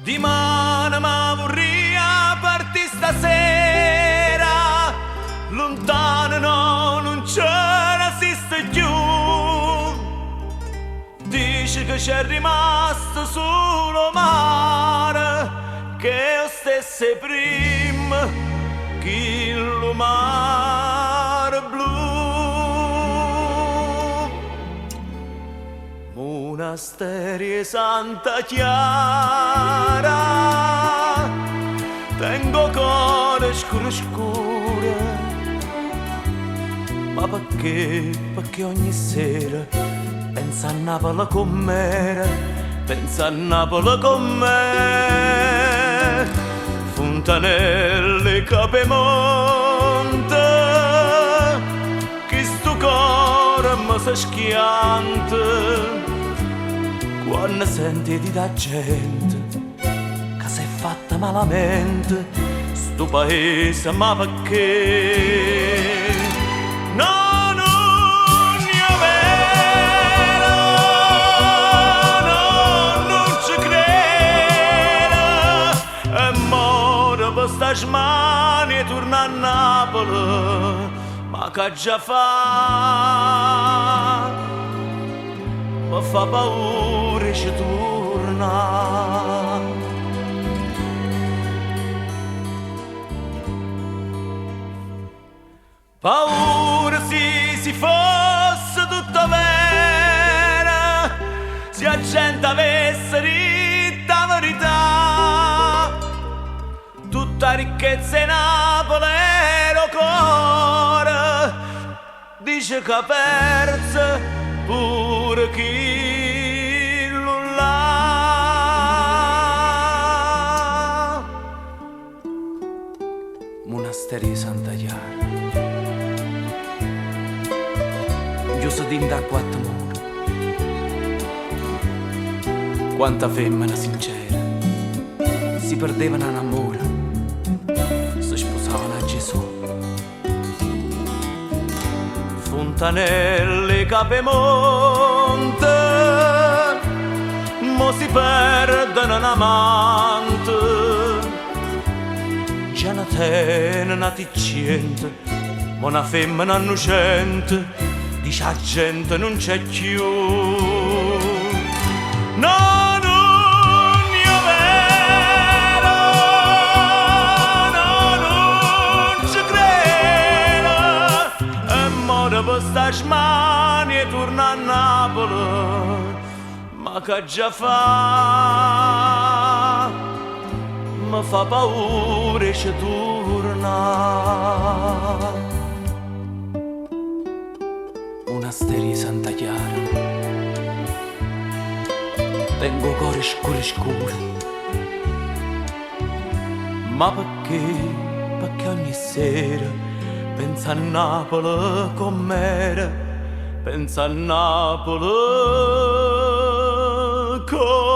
Di mano ma vorria parti stasera, lontano no, non ce ne esiste più. Dici che c'è rimasto solo mare, che io stesse prima che il mare blu. Monasteri e Santa Chiara, tengo cuore scuro scuro, ma perché? Perché ogni sera pensa a Napoli con me, pensa a Napoli con me. Fontanelle, Capemonte, che sto cuore mi si schianta quando senti di da gente che si è fatta malamente sto paese, ma perché? No, non io vero, no, non ci credo, e muore per sta smania e torna a Napoli, ma che già fa? Mi fa paura e ci torna. Paura si fosse tutto vero, se la gente avesse detto la verità, tutta ricchezza in Napoli era cuore, dice che ha perso pure chi là. Monasteri di Santa Chiara, io so di da quattro mura, quanta femmina sincera si perdevano in amore, si sposavano a Gesù. Fontanelle, Capemonte, mo si perdono un amante, già una tena, una ticciente, ma una femmina innocente, dice la gente non c'è più. No, non io vero, no, non ci credo, e muore per sta smania e torna a Napoli, ma che già fa? Mi fa paura e ci torna. Monasteri di Santa Chiara, tengo cuore scuro scuro, ma perché? Perché ogni sera pensa a Napoli con me, pensa a Napoli con